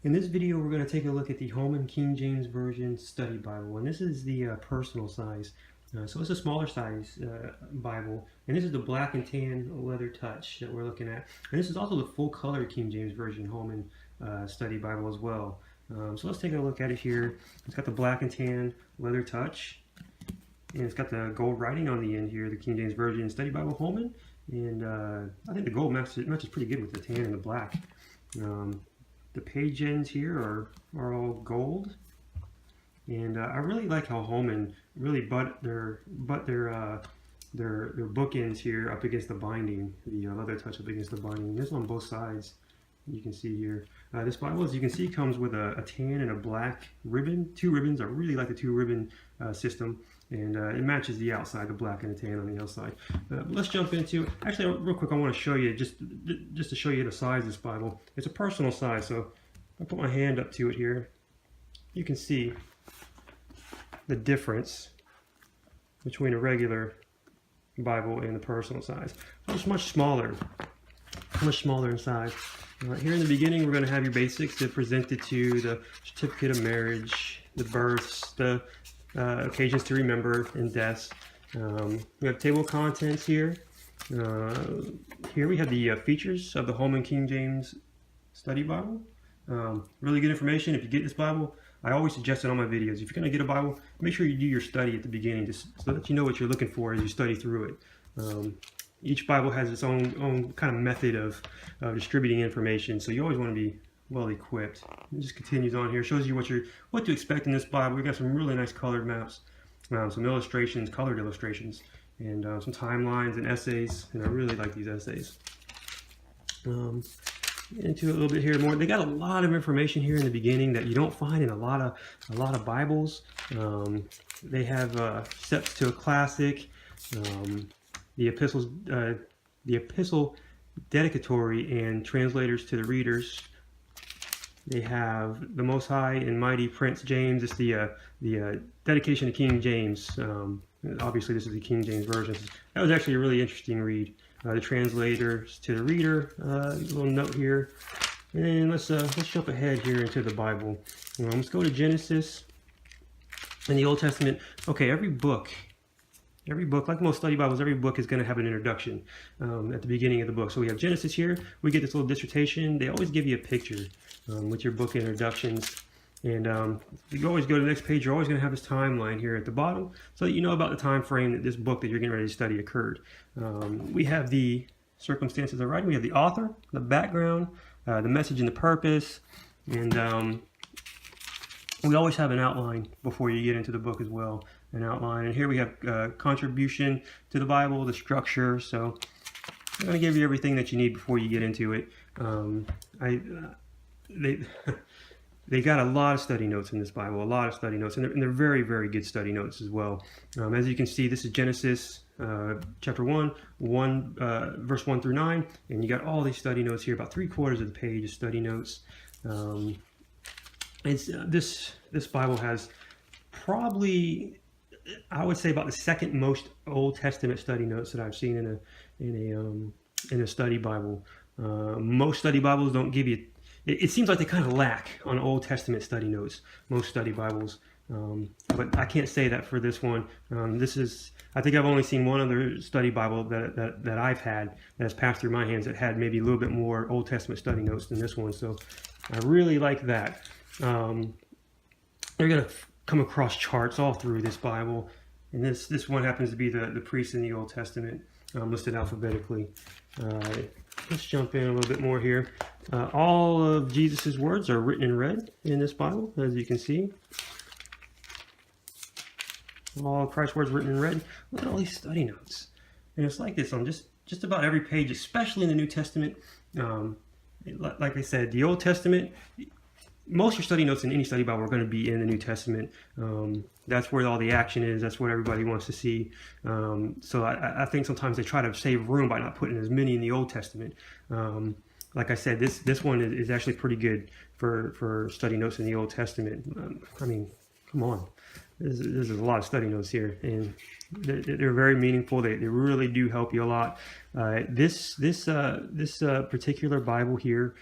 In this video, we're going to take a look at the Holman KJV Study Bible, and this is the personal size. So it's a smaller size Bible, and this is the black and tan LeatherTouch that we're looking at. And this is also the full color King James Version Holman Study Bible as well. So let's take a look at it here. It's got the black and tan LeatherTouch, and it's got the gold writing on the end here, the King James Version Study Bible Holman. And I think the gold matches pretty good with the tan and the black. The page ends here are all gold, and I really like how Holman really butt their bookends here up against the binding, the LeatherTouch up against the binding. This on both sides, you can see here. This Bible, as you can see, comes with a tan and a black ribbon, two ribbons. I really like the two ribbon system, and it matches the outside, the black and the tan on the outside. But let's jump into it. Actually, real quick, I want to show you just to show you the size of this Bible. It's a personal size, so I put my hand up to it here. You can see the difference between a regular Bible and the personal size. It's much smaller in size. Here in the beginning, we're going to have your basics that presented to the certificate of marriage, the births, the occasions to remember, and deaths. We have table of contents here. Here we have the features of the Holman KJV Study Bible. Really good information. If you get this Bible, I always suggest it on my videos. If you're going to get a Bible, make sure you do your study at the beginning so that you know what you're looking for as you study through it. Each Bible has its own kind of method of distributing information, so you always want to be well equipped. It just continues on here, shows you what to expect in this Bible. We've got some really nice colored maps, some illustrations, colored illustrations, and some timelines and essays. And I really like these essays. Into a little bit here more. They got a lot of information here in the beginning that you don't find in a lot of Bibles. They have steps to a classic. The epistle dedicatory and translators to the readers. They have the Most High and Mighty Prince James. It's the dedication to King James. Obviously, this is the King James version. That was actually a really interesting read. The translators to the reader. A little note here, and let's jump ahead here into the Bible. Let's go to Genesis in the Old Testament. Okay, every book, like most study Bibles, every book is going to have an introduction at the beginning of the book. So we have Genesis here. We get this little dissertation. They always give you a picture with your book introductions. And if you always go to the next page, you're always going to have this timeline here at the bottom so that you know about the time frame that this book that you're getting ready to study occurred. We have the circumstances of writing. We have the author, the background, the message and the purpose. And we always have an outline before you get into the book as well. An outline, and here we have contribution to the Bible, the structure. So I'm going to give you everything that you need before you get into it. They got a lot of study notes in this Bible, a lot of study notes, and they're very, very good study notes as well. As you can see, this is Genesis chapter 1, verse 1 through 9, and you got all these study notes here, about 3/4 of the page of study notes. This Bible has probably, I would say, about the second most Old Testament study notes that I've seen in a study Bible. Most study Bibles don't give you. It seems like they kind of lack on Old Testament study notes. Most study Bibles, but I can't say that for this one. I think I've only seen one other study Bible that I've had that has passed through my hands that had maybe a little bit more Old Testament study notes than this one. So I really like that. They're gonna come across charts all through this Bible, and this one happens to be the priests in the Old Testament, listed alphabetically. Let's jump in a little bit more here. All of Jesus's words are written in red in this Bible, as you can see. All of Christ's words written in red. Look at all these study notes, and it's like this on just about every page, especially in the New Testament. Like I said, the Old Testament. Most of your study notes in any study Bible are going to be in the New Testament. That's where all the action is. That's what everybody wants to see. So I think sometimes they try to save room by not putting as many in the Old Testament. Like I said, this one is actually pretty good for study notes in the Old Testament. I mean, come on. This is a lot of study notes here, and they're very meaningful. They really do help you a lot. This particular Bible here,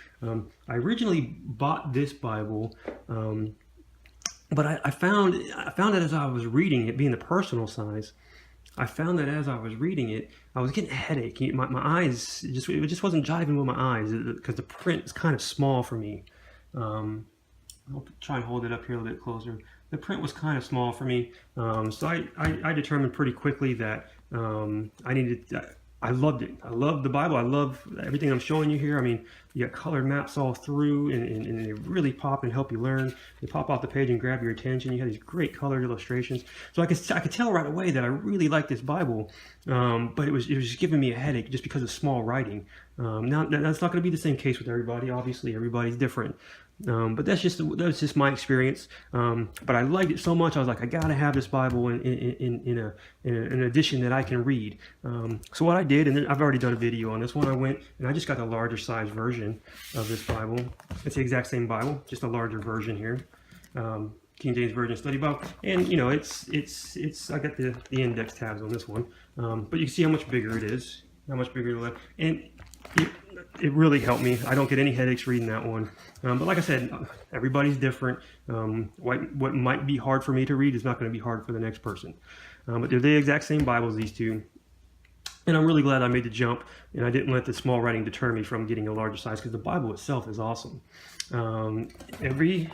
I originally bought this Bible, but I found that as I was reading it, being the personal size, I found that as I was reading it, I was getting a headache. My eyes, it just wasn't jiving with my eyes because the print is kind of small for me. I'll try and hold it up here a little bit closer. The print was kind of small for me, so I determined pretty quickly that I needed. I loved it. I love the Bible. I love everything I'm showing you here. I mean, you got colored maps all through, and they really pop and help you learn. They pop off the page and grab your attention. You have these great colored illustrations. So I could tell right away that I really liked this Bible, but it was just giving me a headache just because of small writing. Now that's not going to be the same case with everybody. Obviously, everybody's different. But that's just my experience. But I liked it so much, I was like, I gotta have this Bible in an edition that I can read. So what I did, and I've already done a video on this one, I went and I just got the larger size version of this Bible. It's the exact same Bible, just a larger version here. King James Version Study Bible, and you know, it's I got the index tabs on this one, but you can see how much bigger it is, how much bigger the and it really helped me. I don't get any headaches reading that one. But like I said, everybody's different. What might be hard for me to read is not going to be hard for the next person. But they're the exact same Bibles, these two. And I'm really glad I made the jump, and I didn't let the small writing deter me from getting a larger size, because the Bible itself is awesome. There's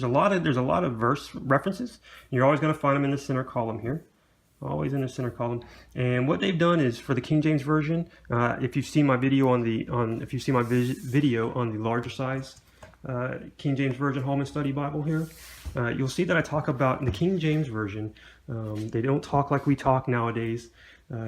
a lot of verse references. You're always going to find them in the center column here. Always in the center column. And what they've done is, for the King James Version, if you've seen my video on the larger size King James Version Holman Study Bible here, you'll see that I talk about in the King James Version. They don't talk like we talk nowadays.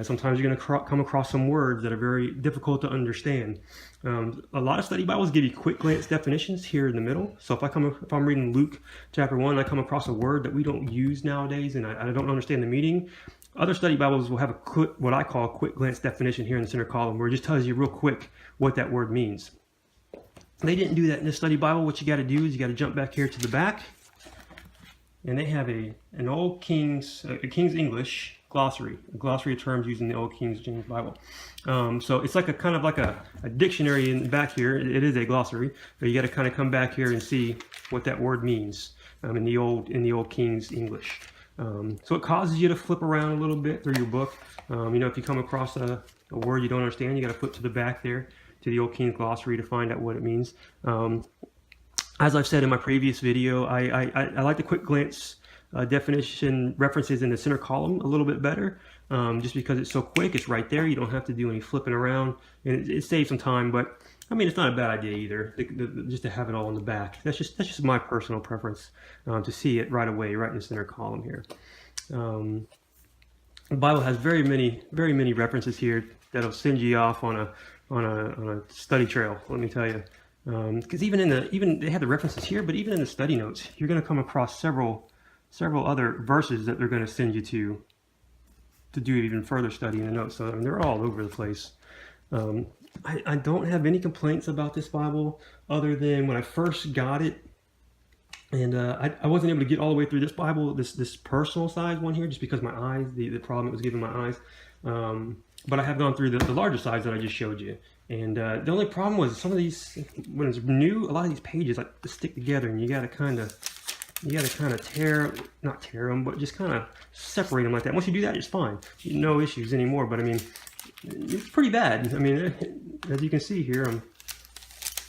Sometimes you're going to come across some words that are very difficult to understand. A lot of study Bibles give you quick glance definitions here in the middle. So if I'm reading Luke chapter 1 and I come across a word that we don't use nowadays and I don't understand the meaning, other study Bibles will have what I call a quick glance definition here in the center column, where it just tells you real quick what that word means. They didn't do that in this study Bible. What you got to do is you got to jump back here to the back, and they have an old King's English glossary, a glossary of terms using the old King James Bible. So it's like kind of like a dictionary in the back here. It is a glossary, but you got to kind of come back here and see what that word means in the old King's English. So it causes you to flip around a little bit through your book. You know, if you come across a word you don't understand, you got to flip to the back there to the old King's glossary to find out what it means. As I've said in my previous video, I like the quick glance definition references in the center column a little bit better, just because it's so quick. It's right there. You don't have to do any flipping around, and it saves some time. But I mean, it's not a bad idea either, just to have it all in the back. That's just my personal preference, to see it right away, right in the center column here. The Bible has very many references here that'll send you off on a study trail. Let me tell you, because even they have the references here, but even in the study notes, you're going to come across several other verses that they're going to send you to do even further study in the notes. So they're all over the place. I don't have any complaints about this Bible, other than when I first got it, and I wasn't able to get all the way through this Bible, this personal size one here, just because my eyes, the problem it was giving my eyes. But I have gone through the larger size that I just showed you. And the only problem was some of these, when it's new, a lot of these pages like to stick together, and you got to kind of not tear them, but just kind of separate them like that. Once you do that, it's fine. No issues anymore. But I mean, it's pretty bad. I mean, as you can see here,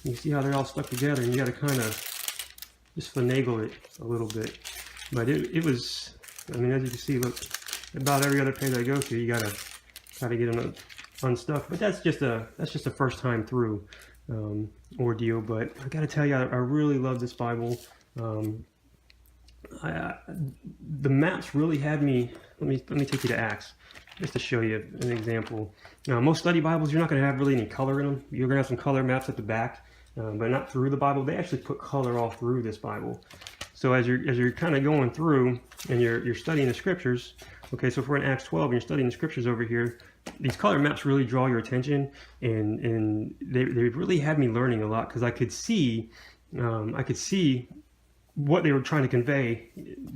you can see how they're all stuck together, and you got to kind of just finagle it a little bit. But it was, I mean, as you can see, look, about every other page I go to, you got to get them unstuck. But that's just a first time through ordeal. But I got to tell you, I really love this Bible. The maps really had me. Let me take you to Acts, just to show you an example. Most study Bibles, you're not going to have really any color in them. You're going to have some color maps at the back, but not through the Bible. They actually put color all through this Bible. So as you're kind of going through and you're studying the scriptures. Okay, so if we're in Acts 12 and you're studying the scriptures over here, these color maps really draw your attention, and they really had me learning a lot, because I could see what they were trying to convey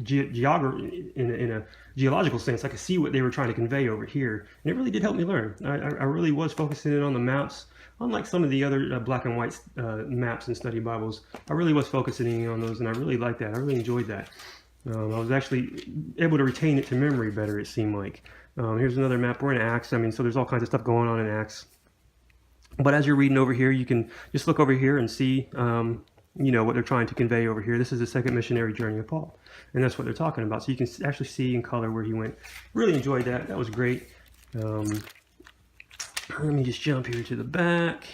geography in a geological sense. I could see what they were trying to convey over here, and it really did help me learn. I really was focusing in on the maps unlike some of the other black and white maps and study Bibles, I really was focusing on those, and I really liked that. I really enjoyed that. I was actually able to retain it to memory better, it seemed like. Here's another map. We're in Acts. I mean, so there's all kinds of stuff going on in Acts. But as you're reading over here, you can just look over here and see, you know, what they're trying to convey over here. This is the second missionary journey of Paul, and that's what they're talking about. So you can actually see in color where he went. Really enjoyed that. That was great. Let me just jump here to the back.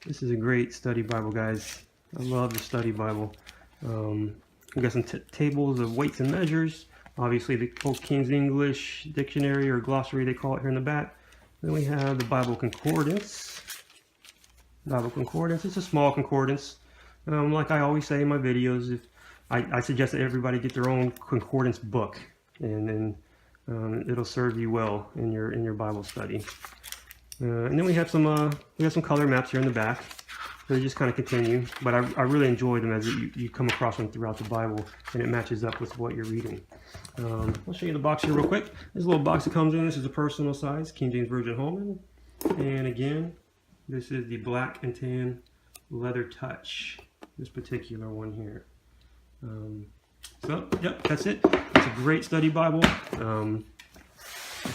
This is a great study Bible, guys. I love the study Bible. We got some tables of weights and measures. Obviously, the old King's English dictionary or glossary, they call it, here in the back. Then we have the Bible Concordance. Bible Concordance. It's a small concordance. Like I always say in my videos, if I suggest that everybody get their own concordance book, and then it'll serve you well in your Bible study. And then we have some color maps here in the back. They just kind of continue, but I really enjoy them as you come across them throughout the Bible, and it matches up with what you're reading. I'll show you the box here real quick. This little box that comes in, this is a personal size, King James Version Holman. And again, this is the black and tan LeatherTouch, this particular one here. So, yep, that's it. It's a great study Bible. Just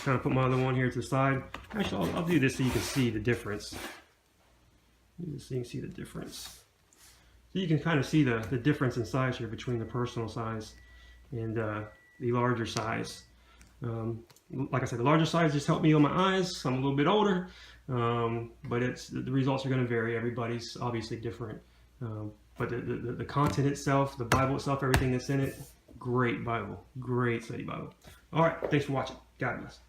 kind of put my other one here to the side. Actually, I'll do this so you can see the difference. So you can see the difference. So you can kind of see the difference in size here between the personal size and the larger size. Like I said, the larger size just helped me on my eyes. I'm a little bit older, but the results are going to vary. Everybody's obviously different. But the content itself, the Bible itself, everything that's in it, great Bible, great study Bible. All right, thanks for watching. God bless.